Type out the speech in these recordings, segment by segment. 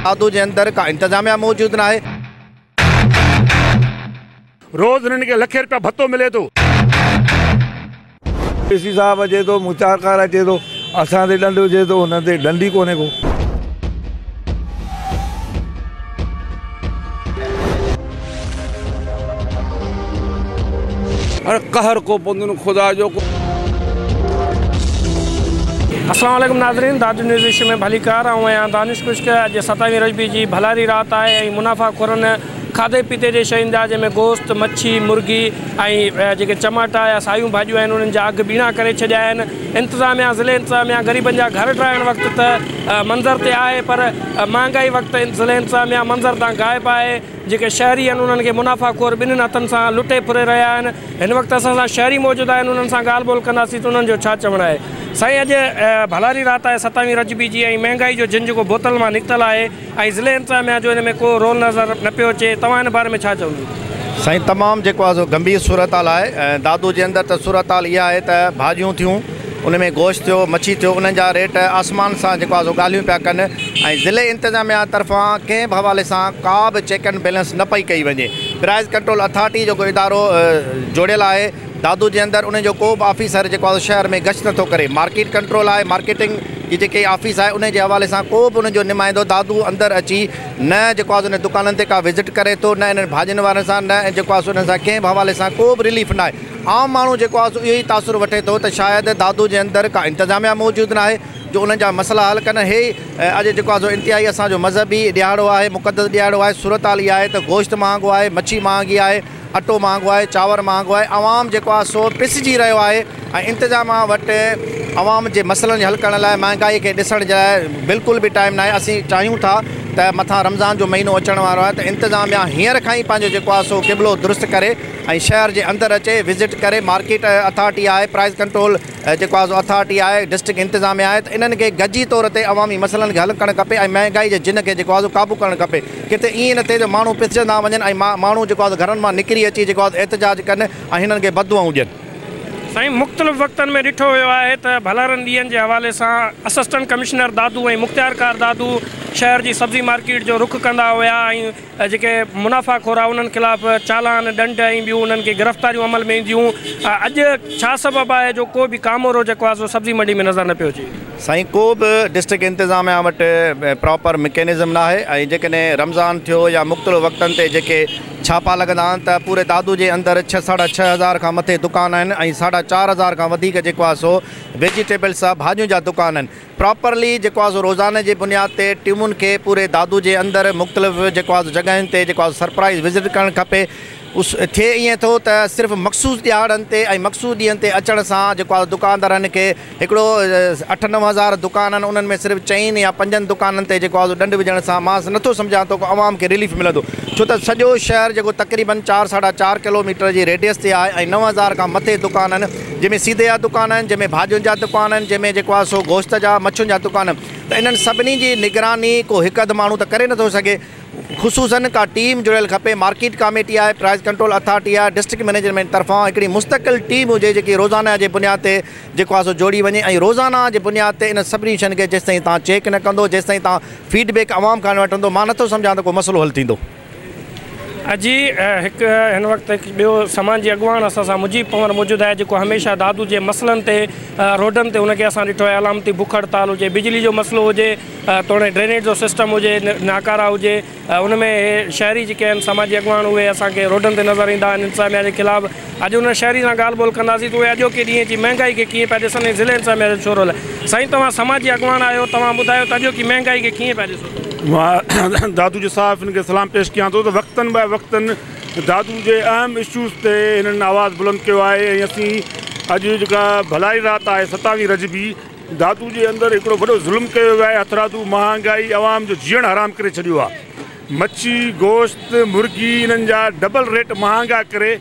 दादू जे अंदर का इंतजामिया मौजूद ना है। रोज़ हिननि खे लखे रुपया भत्तो मिले थो। डीसी साहब अचे थो, मुचारकार अचे थो, असां ते ॾंड हुजे थो, हुन ते ॾंड ई कोन्हे को। अरे कहर को पवंदो खुदा जो। अस्सलाम वालेकुम नाज़रीन, दादू न्यूज़ विश में भली कार आऊं दानिश कुश्क। अॼु 27 रजबी जी भलारी रात है। मुनाफ़ा खुरनि खाधे पीते जे शयुनि जा, जंहिंमें गोश्त, मच्छी, मुर्गी ऐं जेके टमाटा या सायूं भाॼियूं आहिनि उन्हनि जा अघु बीणा करे छॾिया आहिनि। इंतिज़ामिया ज़िले इंतिज़ामिया ग़रीबनि जा घर ठाहिण वक़्तु त मंज़र ते आहे, पर महांगाई वक़्तु ज़िले इंतिज़ामिया मंज़र तां गाइबु आहे। जेके शहरी आहिनि उन्हनि खे मुनाफ़ाखोर ॿिन्हिनि हथनि सां लुटे फुरे रहिया आहिनि। हिन वक़्तु असां सां शहरी मौजूदु आहिनि, उन्हनि सां ॻाल्हि ॿोल कंदासीं त उन्हनि जो छा चवणु आहे। साईं, अॼु भलारी रात आहे 27 रजबी जी, ऐं महांगाई जो जिन जेको बोतल मां निकितल आहे, ऐं ज़िले इंतिज़ामिया जो हिन में को रोल नज़र न पियो अचे। तव्हां हिन बारे में छा चवंदो? साईं, तमामु जेको आहे गंभीर सूरत हाल आहे। दादू जे अंदरि त सूरत हाल इहा आहे त भाॼियूं थियूं, उन में गोश्त थियो, मच्छी थियो, उन्हनि जा रेट आसमान सां जेको आहे ॻाल्हियूं पिया कनि। ऐं ज़िले इंतिज़ामिया तरफ़ां कंहिं बि हवाले सां का बि चेक एंड बैलेंस न पई कई वञे। प्राइस कंट्रोल अथॉरिटी जेको इदारो जोड़ियल आहे दादू जे अंदरि, उनजो को बि ऑफिसर जेको आहे शहर में गश्त नथो करे। मार्केट कंट्रोल आहे, मार्केटिंग जी जेके ऑफिस आहे उन जे हवाले सां को बि उनजो नुमाइंदो दादू अंदरि अची न जेको आहे उन दुकाननि ते का विज़िट करे थो, न इन्हनि भाॼियुनि वारनि सां, न जेको आहे उन्हनि सां कंहिं बि हवाले सां को बि रिलीफ न आहे। आम माण्हू जेको आहे इहो ई तासुर वठे थो त शायदि दादू जे अंदरि का इंतिज़ामिया मौजूदु न आहे जो उन्हनि जा मसइला हल कनि। हे अॼु जेको आहे इंतिहाई असांजो मज़हबी ॾियारो आहे, मुक़दस ॾियारो आहे। सूरत हाल इहा आहे त गोश्त महांगो आहे, मच्छी महांगी आहे, अटो महांगो आहे, चांवर महांगो आहे। आवाम जेको आहे सो पिसजी रहियो आहे ऐं इंतिज़ामिया वटि आवाम जे मसइलनि खे हल करण लाइ, महांगाई खे ॾिसण जे लाइ बिल्कुलु बि टाइम न आहे। असीं चाहियूं था त मथां रमज़ान जो महीनो अचण वारो आहे, त इंतिज़ामिया हींअर खां ई पंहिंजो जेको आहे सो क़िबलो दुरुस्त करे ऐं शहर जे अंदरि अचे, विज़िट करे। मार्केट अथॉरिटी आहे, प्राइस कंट्रोल जेको आहे अथॉरिटी आहे, डिस्ट्रिक्ट इंतिज़ामिया आहे, त इन्हनि खे गॾिजी तौर ते अवामी मसइलनि खे हल करणु खपे ऐं महांगाई जे जिन खे जेको आहे क़ाबू करणु खपे। किथे ईअं न थिए त माण्हू पिसजंदा वञनि ऐं माण्हू जेको आहे घरनि मां निकिरी अची जेको आहे एहतिजाज कनि ऐं हिननि खे बददुआऊं ॾियनि। साईं, मुख़्तलिफ़ वक़्तनि में ॾिठो वियो आहे त भलारनि ॾींहंनि जे हवाले सां असिस्टेंट कमिश्नर दादू ऐं मुख़्तियारकार दादू शहर जी सब्ज़ी मार्केट जो रुख कंदा हुआ, ऐं जेके मुनाफ़ाखोर आहे उन्हनि ख़िलाफ़ चालान, ॾंड ऐं ॿियूं उन्हनि खे गिरफ़्तारियूं अमल में ईंदियूं। अॼु छा सबबु आहे जो को बि कामोरो जेको आहे सो सब्ज़ी मंडी में नज़र न पियो अचे? साईं, को बि डिस्ट्रिक्ट इंतिज़ामिया वटि प्रॉपर मैकेनिज़म न आहे। ऐं जेकॾहिं रमज़ान थियो या मुख़्तलिफ़ वक़्तनि ते जेके छापा लॻंदा आहिनि त पूरे दादू जे अंदरि 6-6.5 खां मथे दुकान आहिनि ऐं 4.5 खां वधीक जेको आहे सो वेजिटेबल्स आहे, भाॼियुनि जा दुकान आहिनि। प्रॉपरली जेको आहे सो रोज़ाने जे बुनियाद ते टीमुनि खे पूरे दादू जे अंदरि मुख़्तलिफ़ जेको आहे जॻहियुनि ते जेको आहे सरप्राइज़ विज़िट करणु खपे। थिए ईअं थो त सिर्फ़ु मख़सूस ॾियारनि ते ऐं मख़सूस ॾींहंनि ते अचण सां जेको आहे दुकानदारनि खे हिकिड़ो 8-9 हज़ार दुकान आहिनि, उन्हनि में सिर्फ़ु 4 या 5 दुकाननि ते जेको आहे ॾंड विझण सां मां नथो सम्झां थो को आवाम खे रिलीफ मिलंदो। छो त सॼो शहर जेको तक़रीबन 4-4.5 किलोमीटर जी रेडियस ते आहे ऐं 9,000 खां मथे दुकान आहिनि, जंहिंमें सीधे जा दुकान आहिनि, जंहिंमें भाॼियुनि जा दुकान आहिनि, जंहिंमें जेको आहे सो गोश्त जा, मच्छियुनि जा दुकान आहिनि। त इन्हनि सभिनी जी निगरानी को हिकु अधु माण्हू त करे नथो सघे, ख़ुसूसन का टीम जुड़ियल खपे। मार्केट कमेटी आहे, प्राइस कंट्रोल अथॉरिटी आहे, डिस्ट्रिक्ट मैनेजमेंट तरफ़ां हिकिड़ी मुस्तक़िल टीम हुजे जेकी रोज़ाना जे बुनियाद ते जेको आहे सो जोड़ी वञे ऐं रोज़ाना जे बुनियाद ते इन सभिनी शयुनि खे जेसिताईं तव्हां चेक न कंदो, जेसिताईं तव्हां फीडबैक आवाम खां न वठंदो, मां नथो सम्झां त को मसइलो हल थींदो। अॼु हिकु हिन वक़्तु ॿियो समाजी अॻुवान असां सां मुजीब पंवर मौजूदु आहे, जेको हमेशह दादू जे मसइलनि ते रोडनि ते उनखे असां ॾिठो आहे। अलामती बुख हड़ताल हुजे, बिजली जो मसइलो हुजे, तोड़े ड्रेनेज जो सिस्टम हुजे, नाकारा हुजे, उन में शहरी जेके आहिनि समाजी अॻुवान उहे असांखे रोडनि ते नज़र ईंदा आहिनि इंतिज़ामिया जे ख़िलाफ़ु। अॼु उन शहरी सां ॻाल्हि ॿोल कंदासीं त उहे अॼोके ॾींहं जी महांगाई खे कीअं पिया ॾिसनि, ज़िले इंतिज़ामिया जो छो रोल आहे। साईं, तव्हां समाजी अॻुवान आहियो, तव्हां ॿुधायो त अॼोकी महांगाई खे कीअं पिया ॾिसो? मां दादू जे साहिब हिनखे सलाम पेश कयां थो त वक़्तनि ब वक़्तनि दादू जे अहम इशूज़ ते हिननि आवाज़ु बुलंद कयो आहे। ऐं असीं अॼु जेका भलाई रात आहे 27 रजबी, दादू जे अंदरि हिकिड़ो वॾो ज़ुल्म कयो वियो आहे। हथरादू महांगाई आवाम जो जीअण हराम करे छॾियो आहे। मच्छी, गोश्त, मुर्गी इन्हनि जा डबल रेट महांगा करे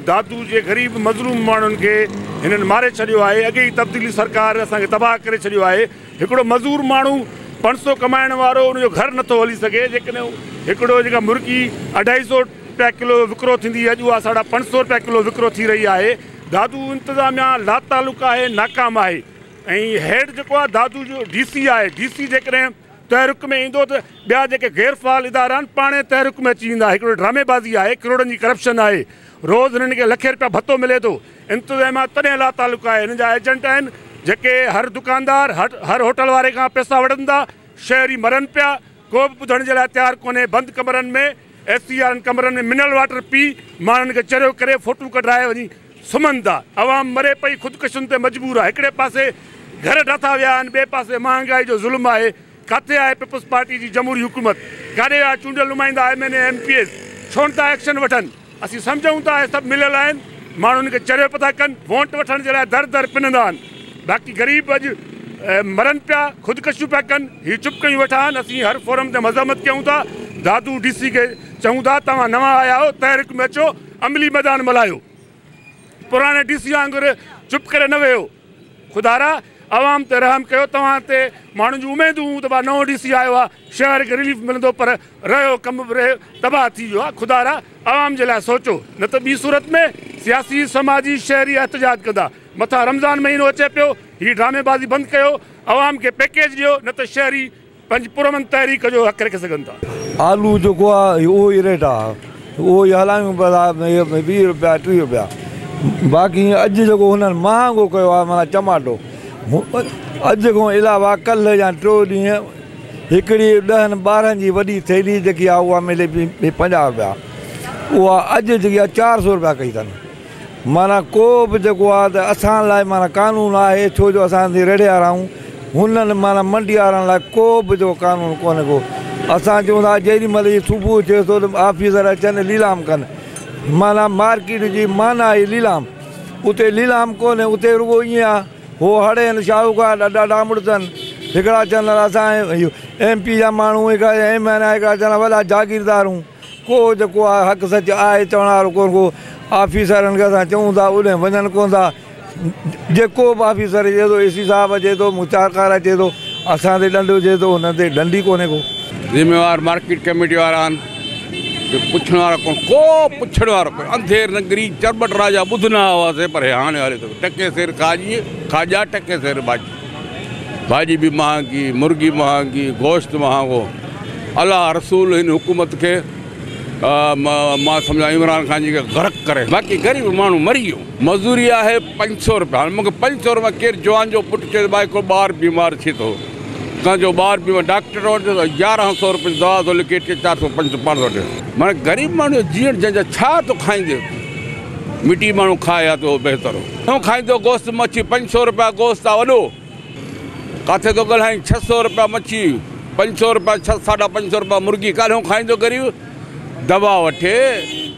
दादू जे ग़रीब मज़लूम माण्हुनि खे हिननि मारे छॾियो आहे। अॻे ई तब्दीली सरकार असांखे तबाह करे छॾियो आहे। हिकिड़ो मज़दूर माण्हू 500 कमाइण वारो उनजो घर नथो हली सघे। जेकॾहिं हिकिड़ो जेका मुर्गी 250 रुपया किलो विकिरो थींदी, अॼु उहा 550 रुपया किलो विकिरो थी रही आहे। दादू इंतिज़ामिया लातालुक आहे, नाकाम आहे। ऐं हेड जेको आहे दादू जो DC आहे, DC जेकॾहिं तहरीक में ईंदो त ॿिया जेके गैर फ़ाल इदारा आहिनि पाणे तहरीक में अची वेंदा। हिकिड़ो ड्रामेबाज़ी आहे, करोड़नि जी करप्शन आहे, रोज़ हिननि खे लखे रुपया भत्तो मिले थो। इंतिज़ामिया तॾहिं ला तालुक आहे, हिन जा एजेंट आहिनि जेके हर दुकानदार हर होटल वारे खां पैसा वठनि था। शहरी मरनि पिया, को बि ॿुधण जे लाइ तयारु कोन्हे। बंदि कमरनि में AC वारनि कमरनि में मिनरल वाटर पी माण्हुनि खे चरियो करे फ़ोटू कढाए वञी सुम्हनि था। आवाम मरे पई, ख़ुदकुशियुनि ते मजबूर आहे। हिकिड़े पासे घर ठाता विया आहिनि, ॿिए पासे महांगाई जो ज़ुल्म आहे। किथे आहे पीपल्स पार्टी जी जमहूरी हुकूमत? काॾे आहे चूंडियल नुमाइंदा MNA MPs? छो नथा एक्शन वठनि? असीं सम्झूं था हे सभु मिलियल आहिनि, माण्हुनि खे चरियो पिया था कनि, वोट वठण जे लाइ दर दर पिनंदा आहिनि। बाक़ी ग़रीब अॼु मरनि पिया, ख़ुदकुशियूं पिया कनि, हीअ चुप कयूं वेठा आहिनि। असीं हर फोरम ते मज़म्मत कयूं था। दादू DC खे चऊं था तव्हां नवां आया हो, तहरीक में अचो, अमली मैदान मल्हायो। पुराणे DC वांगुरु चुप करे न वियो। ख़ुदारा आवाम ते रहम कयो। तव्हां ते माण्हुनि जूं उमेदूं त भाउ नओं DC आयो आहे, शहर खे रिलीफ मिलंदो, पर रहियो कमु बि रहियो तबाह थी वियो आहे। ख़ुदारा आवाम जे लाइ सोचो, न त ॿी सूरत में सियासी समाजी शहरी एहतजाज कंदा। मथां रमज़ान महीनो अचे पियो, हीअ ड्रामेबाज़ी बंदि कयो, आवाम खे पैकेज ॾियो, न त शहरी पंहिंजी पुरमन तहरीक जो हक़ रखी सघनि था। आलू जेको आहे उहो ई रेट आहे, उहो ई हलायूं पिया 20 रुपया 30 रुपया। बाक़ी अॼु जेको हुननि महांगो कयो आहे माना टमाटो, अॼु खां अलावा कल्ह या 3 ॾींहं हिकिड़ी 10-12 जी वॾी थैली जेकी आहे उहा मिले पई 50 रुपया, उहा अॼु जेकी आहे 400 रुपया कई अथनि। माना को बि जेको आहे त असां लाइ माना कानून आहे, छो जो असां रेड़े वारा आहियूं। हुननि माना मंडी वारनि लाइ को बि जो कानून कोन्हे को। असां चऊं था जेॾी महिल ई सुबुह थिए थो त ऑफिसर अचनि लीलाम कनि। माना मार्केट जी माना आहे लीलाम, उते लीलाम कोन्हे, उते रुॻो ईअं आहे हो हड़े आहिनि शाहूकार ॾाढा मुड़िसनि। हिकिड़ा चवंदा असां MP जा माण्हू, हिकिड़ा MNA, हिकिड़ा चवंदा वॾा जागीरदार हूं। को जेको आहे हक़ सच आहे चवण वारो कोन को। ऑफिसरनि खे असां चऊं था उॾे वञनि कोन था। जेको बि ऑफिसर अचे थो, AC साहिबु अचे थो, मुचारकार अचे थो, असां ते ॾंड हुजे थो, हुन ते ॾंड ई कोन्हे को। ज़िम्मेवार मार्केट कमेटी वारा आहिनि, पुछण वारा कोन, को पुछण वारो कोन। अंधेर नगरी चरबट राजा ॿुधंदा हुआसीं, पर हाणे हले थो टके सेर खाजा टके सेर भाॼी बि महांगी, मुर्गी महांगी, गोश्त महांगो। अलाह रसूल हिन हुकूमत खे मां सम्झा इमरान ख़ान जी खे ग़रक़ करे। बाक़ी ग़रीब माण्हू मरी वियो। मज़दूरी आहे 500 रुपया। हाणे मूंखे 500 रुपया केरु जवान जो पुटु चए भाई को ॿार बीमार थिए थो, कंहिंजो ॿार बीमार डॉक्टर वटि 1100 रुपये दवा थो लिखे, 400 500 वठे। माना ग़रीब माण्हू जीअण जंहिंजा छा थो खाईंदे, मिटी माण्हू खाए हा त बहितर हो। खाईंदो गोश्त मच्छी 500 रुपया गोश्त आहे वॾो, किथे थो ॻाल्हाई 600 रुपया मच्छी, 500 रुपया 550 रुपया मुर्गी, काॾों खाईंदो ग़रीब। दवा वठे,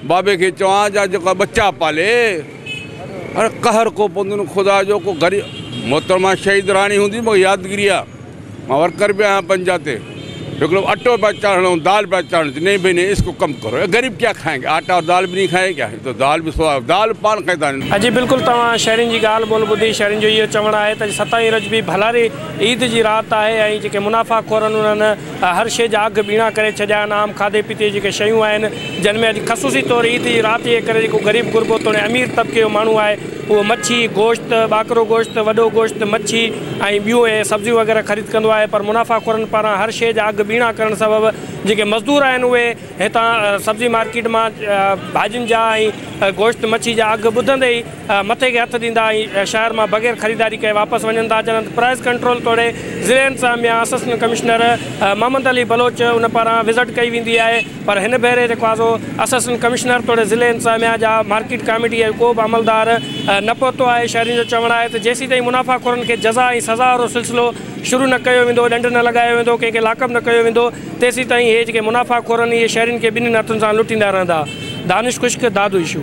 बाबे खे चवां जा जेका बच्चा पाले, अरे कहर को पवंदो न ख़ुदा जो। को ग़रीब मोहतरमा शहीद राणी हूंदी, मूंखे यादगिरी आहे, मां वर्कर बि आहियां पंजा ते। हिकिड़ो अटो पिया चाढ़णो, दाल पिया चाढ़णी, नहीं भाई नहीं इसको कम करो। गरीब क्या खाएंगे, आटा और दाल भी नहीं खाएंगे क्या? तो दाल भी दाल पान खाईंदा आहिनि। अॼु बिल्कुलु तव्हां शहरनि जी ॻाल्हि ॿोल ॿुधी। शहरनि जो इहो चवणु आहे त 27 रजबी भलारी ईद जी राति आहे ऐं जेके मुनाफ़ाख़ोरनि उन्हनि हर शइ जा अघु ॿीणा करे छॾिया आहिनि। आम खाधे पीते जेके शयूं आहिनि, जिन में अॼु ख़सूसी तौरु ईद जी राति जे करे जेको ग़रीब गुरबो तोड़े अमीर तबिके जो माण्हू आहे, उहो मच्छी, गोश्त, ॿाकरो गोश्त, वॾो गोश्त, मच्छी ऐं ॿियूं सब्जियूं वग़ैरह ख़रीद कंदो आहे। पर मुनाफ़ाख़ोरनि पारां हर शइ जा अघु ॿीणा करण सबबु जेके मज़दूर आहिनि उहे हितां सब्जी मार्केट मां भाॼियुनि जा ऐं गोश्त मच्छी जा अघु ॿुधंदे ई मथे खे हथु ॾींदा ऐं शहर मां बग़ैर ख़रीदारी कए वापसि वञनि था। जॾहिं प्राइस कंट्रोल तोड़े ज़िले इंतिज़ामिया असिस्टेंट कमिश्नर मोहम्मद अली बलोच उन पारां विज़िट कई वेंदी आहे, पर हिन भेरे जेको आहे सो असिस्टेंट कमिश्नर तोड़े ज़िले इंतिज़ामिया जा मार्केट कमेटी जो को बि अमलदार न पहुतो आहे। शहरियुनि जो चवणु आहे त जेसीं ताईं मुनाफ़ाख़ोरनि खे जज़ा ऐं सज़ा वारो सिलसिलो शुरू न कयो वेंदो, ॾंड न लॻायो वेंदो, कंहिंखे लाकअप न कयो वेंदो, तेसीं ताईं इहे जेके मुनाफ़ाख़ोरनि इहे शहरियुनि खे ॿिन्हिनि हथुनि सां लुटींदा रहंदा। दानिश खुश्क, दादू इशू।